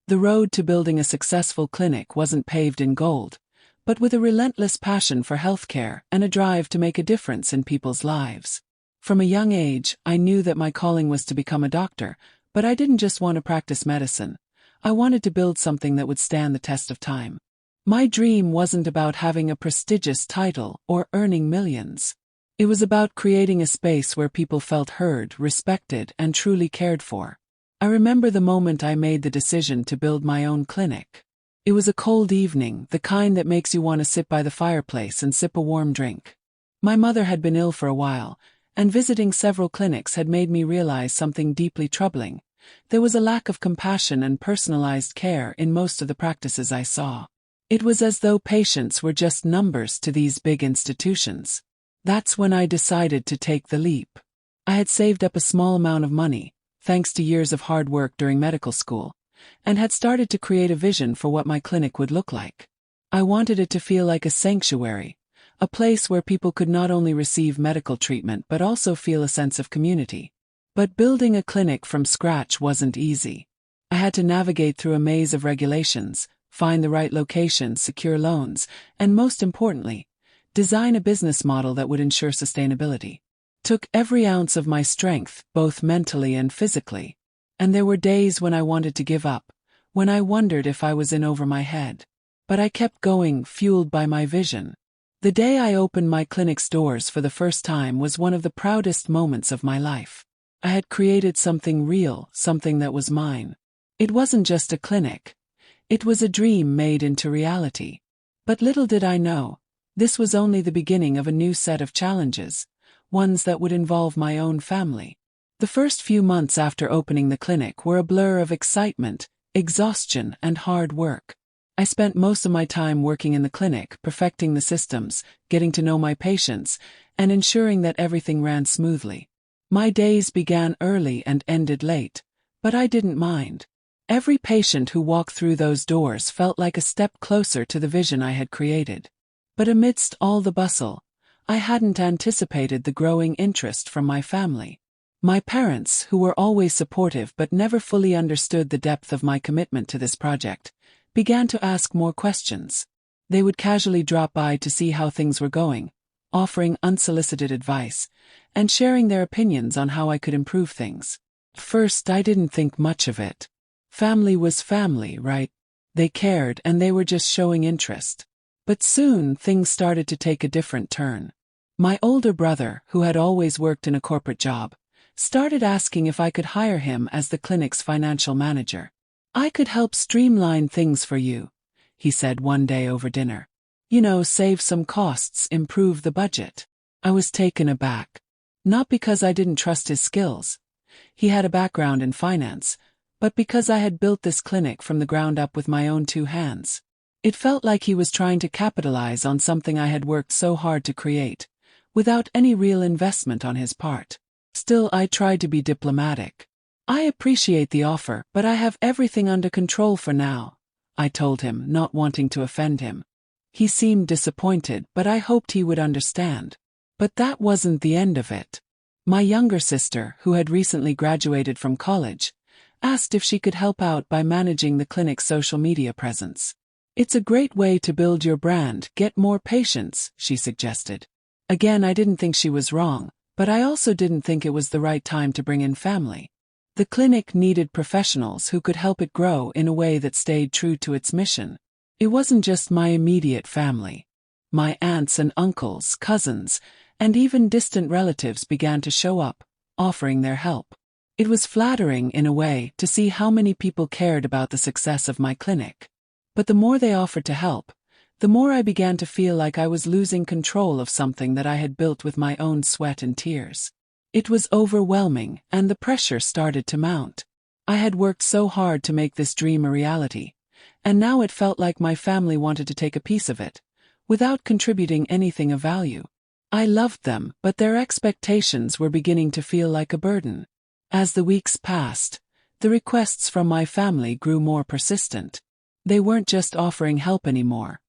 The road to building a successful clinic wasn't paved in gold, but with a relentless passion for healthcare and a drive to make a difference in people's lives. From a young age, I knew that my calling was to become a doctor, but I didn't just want to practice medicine. I wanted to build something that would stand the test of time. My dream wasn't about having a prestigious title or earning millions. It was about creating a space where people felt heard, respected, and truly cared for. I remember the moment I made the decision to build my own clinic. It was a cold evening, the kind that makes you want to sit by the fireplace and sip a warm drink. My mother had been ill for a while, and visiting several clinics had made me realize something deeply troubling. There was a lack of compassion and personalized care in most of the practices I saw. It was as though patients were just numbers to these big institutions. That's when I decided to take the leap. I had saved up a small amount of money, thanks to years of hard work during medical school, and had started to create a vision for what my clinic would look like. I wanted it to feel like a sanctuary, a place where people could not only receive medical treatment but also feel a sense of community. But building a clinic from scratch wasn't easy. I had to navigate through a maze of regulations, find the right location, secure loans, and most importantly, design a business model that would ensure sustainability. Took every ounce of my strength, both mentally and physically. And there were days when I wanted to give up, when I wondered if I was in over my head. But I kept going, fueled by my vision. The day I opened my clinic's doors for the first time was one of the proudest moments of my life. I had created something real, something that was mine. It wasn't just a clinic. It was a dream made into reality. But little did I know, this was only the beginning of a new set of challenges, ones that would involve my own family. The first few months after opening the clinic were a blur of excitement, exhaustion, and hard work. I spent most of my time working in the clinic, perfecting the systems, getting to know my patients, and ensuring that everything ran smoothly. My days began early and ended late, but I didn't mind. Every patient who walked through those doors felt like a step closer to the vision I had created. But amidst all the bustle, I hadn't anticipated the growing interest from my family. My parents, who were always supportive but never fully understood the depth of my commitment to this project, began to ask more questions. They would casually drop by to see how things were going, offering unsolicited advice, and sharing their opinions on how I could improve things. First, I didn't think much of it. Family was family, right? They cared and they were just showing interest. But soon, things started to take a different turn. My older brother, who had always worked in a corporate job, started asking if I could hire him as the clinic's financial manager. "I could help streamline things for you," he said one day over dinner. Save some costs, improve the budget." I was taken aback. Not because I didn't trust his skills. He had a background in finance, but because I had built this clinic from the ground up with my own two hands. It felt like he was trying to capitalize on something I had worked so hard to create, without any real investment on his part. Still, I tried to be diplomatic. "I appreciate the offer, but I have everything under control for now," I told him, not wanting to offend him. He seemed disappointed, but I hoped he would understand. But that wasn't the end of it. My younger sister, who had recently graduated from college, asked if she could help out by managing the clinic's social media presence. "It's a great way to build your brand, get more patients," she suggested. Again, I didn't think she was wrong, but I also didn't think it was the right time to bring in family. The clinic needed professionals who could help it grow in a way that stayed true to its mission. It wasn't just my immediate family. My aunts and uncles, cousins, and even distant relatives began to show up, offering their help. It was flattering, in a way, to see how many people cared about the success of my clinic. But the more they offered to help, the more I began to feel like I was losing control of something that I had built with my own sweat and tears. It was overwhelming, and the pressure started to mount. I had worked so hard to make this dream a reality, and now it felt like my family wanted to take a piece of it, without contributing anything of value. I loved them, but their expectations were beginning to feel like a burden. As the weeks passed, the requests from my family grew more persistent. They weren't just offering help anymore.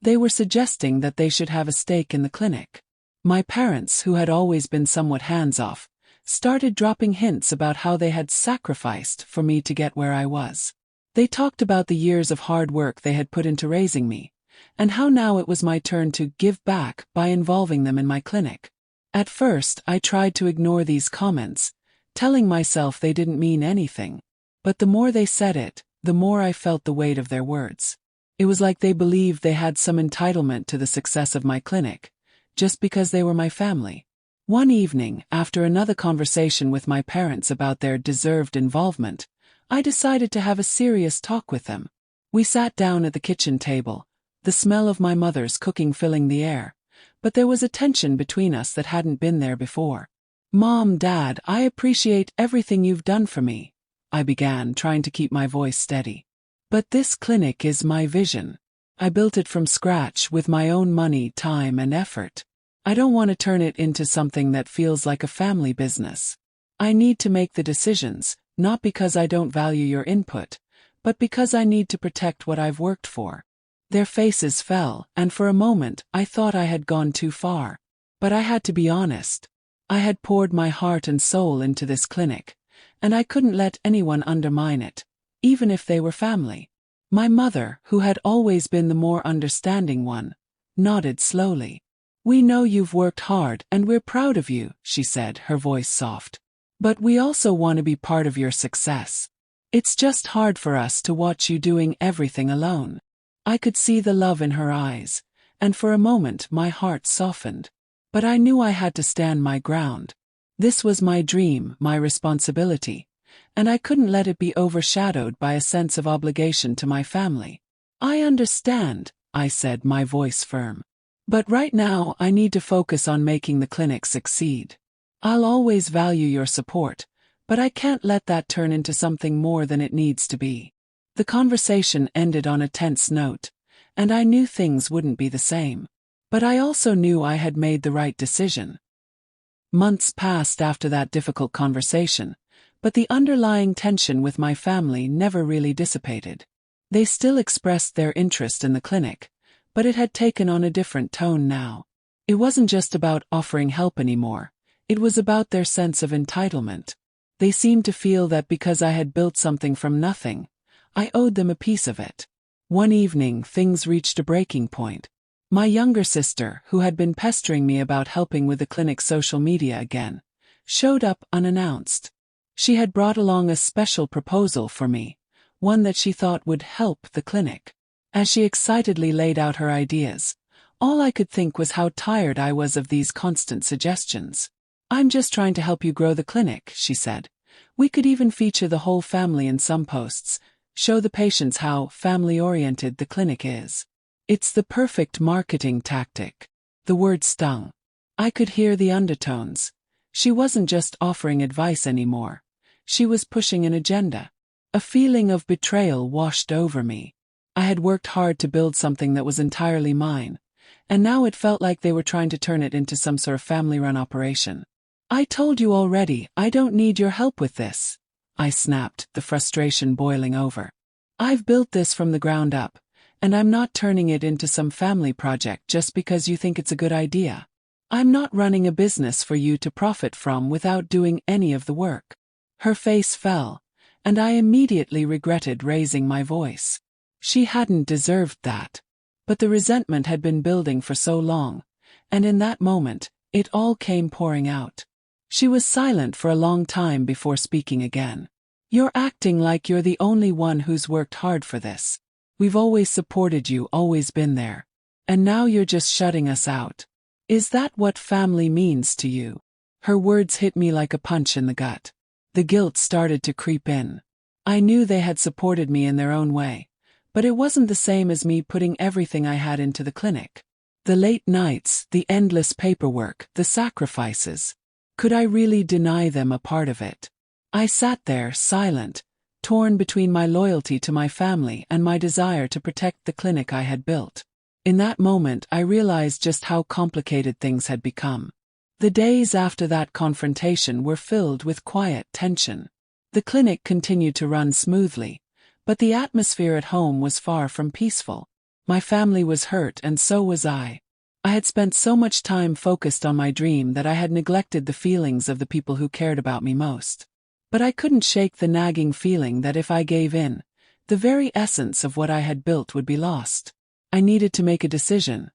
They were suggesting that they should have a stake in the clinic. My parents, who had always been somewhat hands-off, started dropping hints about how they had sacrificed for me to get where I was. They talked about the years of hard work they had put into raising me, and how now it was my turn to give back by involving them in my clinic. At first, I tried to ignore these comments, telling myself they didn't mean anything. But the more they said it, the more I felt the weight of their words. It was like they believed they had some entitlement to the success of my clinic, just because they were my family. One evening, after another conversation with my parents about their deserved involvement, I decided to have a serious talk with them. We sat down at the kitchen table, the smell of my mother's cooking filling the air, but there was a tension between us that hadn't been there before. "Mom, Dad, I appreciate everything you've done for me," I began, trying to keep my voice steady. "But this clinic is my vision. I built it from scratch with my own money, time, and effort. I don't want to turn it into something that feels like a family business. I need to make the decisions, not because I don't value your input, but because I need to protect what I've worked for." Their faces fell, and for a moment I thought I had gone too far. But I had to be honest. I had poured my heart and soul into this clinic, and I couldn't let anyone undermine it, even if they were family. My mother, who had always been the more understanding one, nodded slowly. "We know you've worked hard and we're proud of you," she said, her voice soft. "But we also want to be part of your success. It's just hard for us to watch you doing everything alone." I could see the love in her eyes, and for a moment my heart softened. But I knew I had to stand my ground. This was my dream, my responsibility, and I couldn't let it be overshadowed by a sense of obligation to my family. "I understand," I said, my voice firm. "But right now I need to focus on making the clinic succeed. I'll always value your support, but I can't let that turn into something more than it needs to be." The conversation ended on a tense note, and I knew things wouldn't be the same. But I also knew I had made the right decision. Months passed after that difficult conversation, but the underlying tension with my family never really dissipated. They still expressed their interest in the clinic, but it had taken on a different tone now. It wasn't just about offering help anymore, it was about their sense of entitlement. They seemed to feel that because I had built something from nothing, I owed them a piece of it. One evening, things reached a breaking point. My younger sister, who had been pestering me about helping with the clinic's social media again, showed up unannounced. She had brought along a special proposal for me, one that she thought would help the clinic. As she excitedly laid out her ideas, all I could think was how tired I was of these constant suggestions. "I'm just trying to help you grow the clinic," she said. "We could even feature the whole family in some posts, show the patients how family-oriented the clinic is. It's the perfect marketing tactic." The word stung. I could hear the undertones. She wasn't just offering advice anymore. She was pushing an agenda. A feeling of betrayal washed over me. I had worked hard to build something that was entirely mine, and now it felt like they were trying to turn it into some sort of family-run operation. "I told you already, I don't need your help with this," I snapped, the frustration boiling over. "I've built this from the ground up, and I'm not turning it into some family project just because you think it's a good idea. I'm not running a business for you to profit from without doing any of the work." Her face fell, and I immediately regretted raising my voice. She hadn't deserved that. But the resentment had been building for so long, and in that moment, it all came pouring out. She was silent for a long time before speaking again. "You're acting like you're the only one who's worked hard for this. We've always supported you, always been there. And now you're just shutting us out. Is that what family means to you?" Her words hit me like a punch in the gut. The guilt started to creep in. I knew they had supported me in their own way, but it wasn't the same as me putting everything I had into the clinic. The late nights, the endless paperwork, the sacrifices. Could I really deny them a part of it? I sat there, silent, torn between my loyalty to my family and my desire to protect the clinic I had built. In that moment, I realized just how complicated things had become. The days after that confrontation were filled with quiet tension. The clinic continued to run smoothly, but the atmosphere at home was far from peaceful. My family was hurt, and so was I. I had spent so much time focused on my dream that I had neglected the feelings of the people who cared about me most. But I couldn't shake the nagging feeling that if I gave in, The very essence of what I had built would be lost. I needed to make a decision,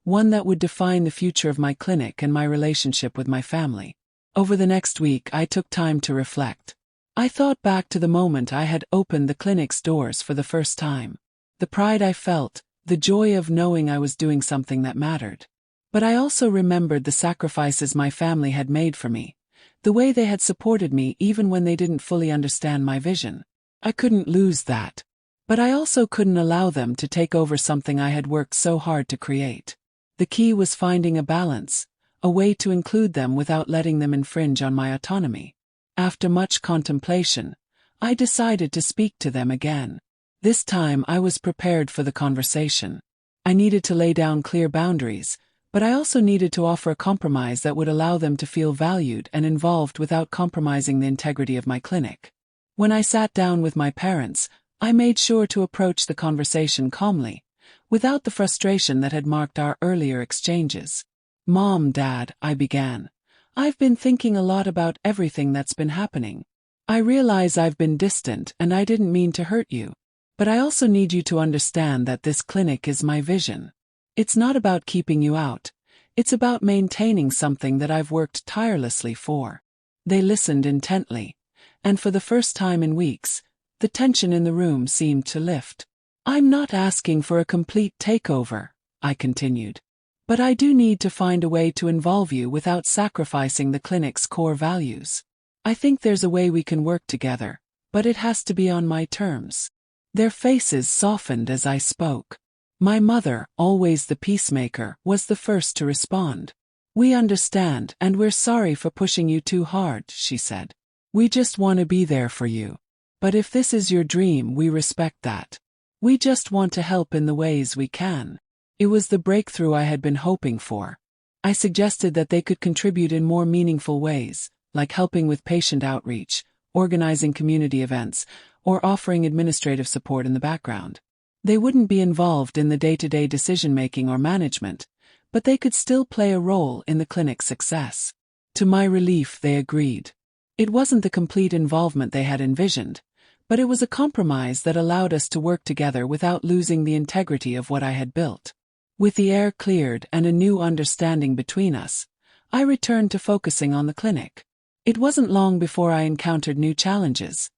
one that would define the future of my clinic and my relationship with my family. Over the next week, I took time to reflect. I thought back to the moment I had opened the clinic's doors for the first time. The pride I felt, the joy of knowing I was doing something that mattered. But I also remembered the sacrifices my family had made for me, the way they had supported me even when they didn't fully understand my vision. I couldn't lose that. But I also couldn't allow them to take over something I had worked so hard to create. The key was finding a balance, a way to include them without letting them infringe on my autonomy. After much contemplation, I decided to speak to them again. This time I was prepared for the conversation. I needed to lay down clear boundaries, but I also needed to offer a compromise that would allow them to feel valued and involved without compromising the integrity of my clinic. When I sat down with my parents, I made sure to approach the conversation calmly, without the frustration that had marked our earlier exchanges. "Mom, Dad," I began, "I've been thinking a lot about everything that's been happening. I realize I've been distant and I didn't mean to hurt you. But I also need you to understand that this clinic is my vision. It's not about keeping you out. It's about maintaining something that I've worked tirelessly for." They listened intently, and for the first time in weeks, the tension in the room seemed to lift. "I'm not asking for a complete takeover," I continued. "But I do need to find a way to involve you without sacrificing the clinic's core values. I think there's a way we can work together, but it has to be on my terms." Their faces softened as I spoke. My mother, always the peacemaker, was the first to respond. "We understand, and we're sorry for pushing you too hard," she said. "We just want to be there for you. But if this is your dream, we respect that. We just want to help in the ways we can." It was the breakthrough I had been hoping for. I suggested that they could contribute in more meaningful ways, like helping with patient outreach, organizing community events, or offering administrative support in the background. They wouldn't be involved in the day-to-day decision-making or management, but they could still play a role in the clinic's success. To my relief, they agreed. It wasn't the complete involvement they had envisioned, but it was a compromise that allowed us to work together without losing the integrity of what I had built. With the air cleared and a new understanding between us, I returned to focusing on the clinic. It wasn't long before I encountered new challenges: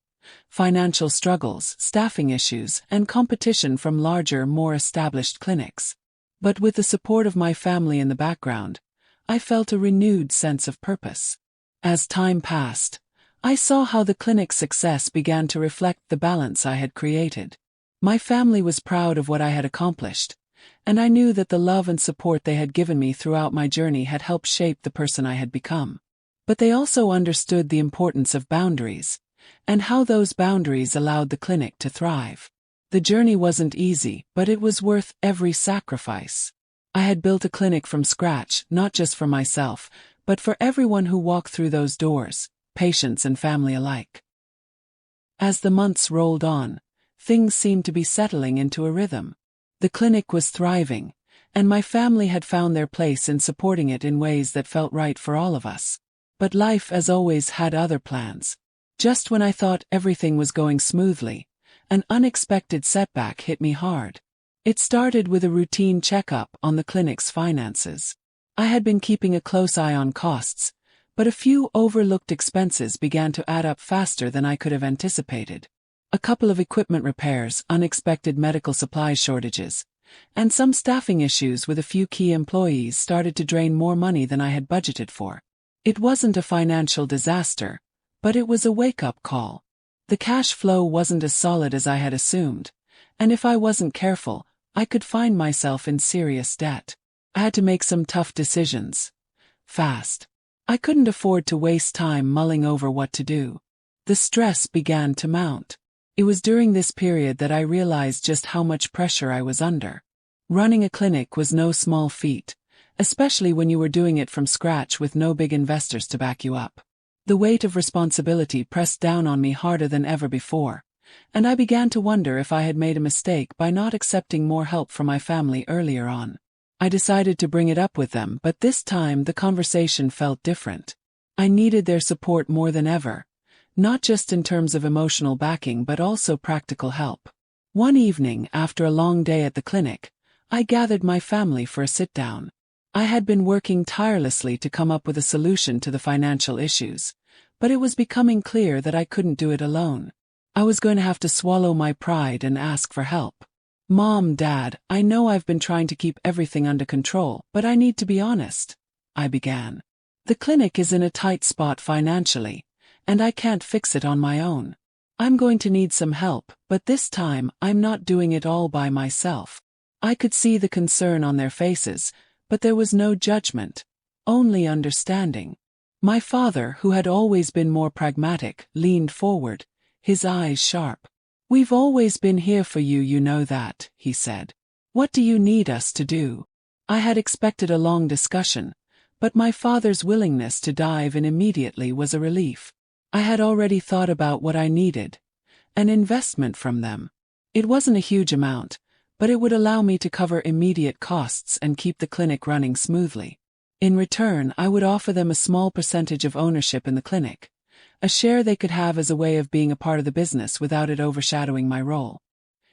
financial struggles, staffing issues, and competition from larger, more established clinics. But with the support of my family in the background, I felt a renewed sense of purpose. As time passed, I saw how the clinic's success began to reflect the balance I had created. My family was proud of what I had accomplished, and I knew that the love and support they had given me throughout my journey had helped shape the person I had become. But they also understood the importance of boundaries, and how those boundaries allowed the clinic to thrive. The journey wasn't easy, but it was worth every sacrifice. I had built a clinic from scratch, not just for myself, but for everyone who walked through those doors, patients and family alike. As the months rolled on, things seemed to be settling into a rhythm. The clinic was thriving, and my family had found their place in supporting it in ways that felt right for all of us. But life, as always, had other plans. Just when I thought everything was going smoothly, an unexpected setback hit me hard. It started with a routine checkup on the clinic's finances. I had been keeping a close eye on costs, but a few overlooked expenses began to add up faster than I could have anticipated. A couple of equipment repairs, unexpected medical supply shortages, and some staffing issues with a few key employees started to drain more money than I had budgeted for. It wasn't a financial disaster, but it was a wake-up call. The cash flow wasn't as solid as I had assumed, and if I wasn't careful, I could find myself in serious debt. I had to make some tough decisions. Fast. I couldn't afford to waste time mulling over what to do. The stress began to mount. It was during this period that I realized just how much pressure I was under. Running a clinic was no small feat, especially when you were doing it from scratch with no big investors to back you up. The weight of responsibility pressed down on me harder than ever before, and I began to wonder if I had made a mistake by not accepting more help from my family earlier on. I decided to bring it up with them, but this time the conversation felt different. I needed their support more than ever, not just in terms of emotional backing but also practical help. One evening, after a long day at the clinic, I gathered my family for a sit-down. I had been working tirelessly to come up with a solution to the financial issues, but it was becoming clear that I couldn't do it alone. I was going to have to swallow my pride and ask for help. "Mom, Dad, I know I've been trying to keep everything under control, but I need to be honest," I began. "The clinic is in a tight spot financially, and I can't fix it on my own. I'm going to need some help, but this time I'm not doing it all by myself." I could see the concern on their faces, but there was no judgment, only understanding. My father, who had always been more pragmatic, leaned forward, his eyes sharp. "We've always been here for you, you know that," he said. "What do you need us to do?" I had expected a long discussion, but my father's willingness to dive in immediately was a relief. I had already thought about what I needed: an investment from them. It wasn't a huge amount, but it would allow me to cover immediate costs and keep the clinic running smoothly. In return, I would offer them a small percentage of ownership in the clinic, a share they could have as a way of being a part of the business without it overshadowing my role.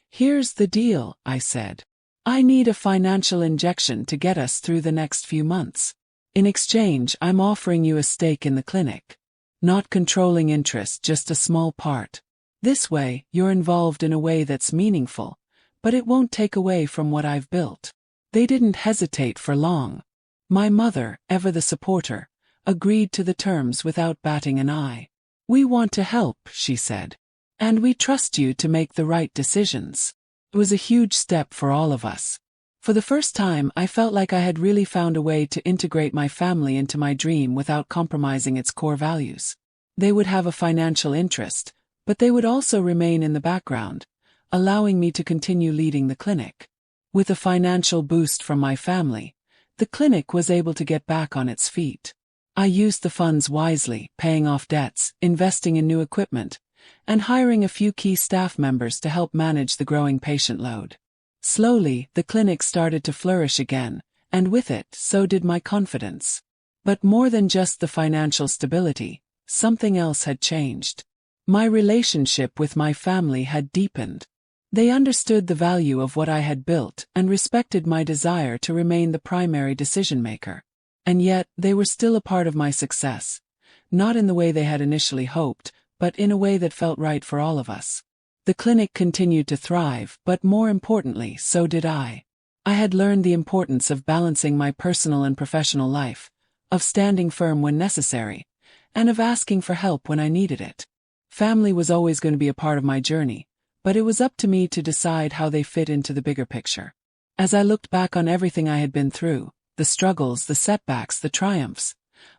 "Here's the deal," I said. "I need a financial injection to get us through the next few months. In exchange, I'm offering you a stake in the clinic. Not controlling interest, just a small part. This way, you're involved in a way that's meaningful, but it won't take away from what I've built." They didn't hesitate for long. My mother, ever the supporter, agreed to the terms without batting an eye. "We want to help," she said. "And we trust you to make the right decisions." It was a huge step for all of us. For the first time, I felt like I had really found a way to integrate my family into my dream without compromising its core values. They would have a financial interest, but they would also remain in the background, allowing me to continue leading the clinic. With a financial boost from my family, the clinic was able to get back on its feet. I used the funds wisely, paying off debts, investing in new equipment, and hiring a few key staff members to help manage the growing patient load. Slowly, the clinic started to flourish again, and with it, so did my confidence. But more than just the financial stability, something else had changed. My relationship with my family had deepened. They understood the value of what I had built and respected my desire to remain the primary decision-maker. And yet, they were still a part of my success, not in the way they had initially hoped, but in a way that felt right for all of us. The clinic continued to thrive, but more importantly, so did I. I had learned the importance of balancing my personal and professional life, of standing firm when necessary, and of asking for help when I needed it. Family was always going to be a part of my journey, but it was up to me to decide how they fit into the bigger picture. As I looked back on everything I had been through, the struggles, the setbacks, the triumphs,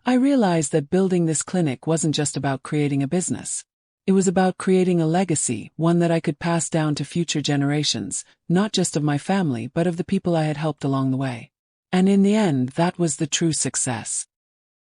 I realized that building this clinic wasn't just about creating a business. It was about creating a legacy, one that I could pass down to future generations, not just of my family but of the people I had helped along the way. And in the end, that was the true success.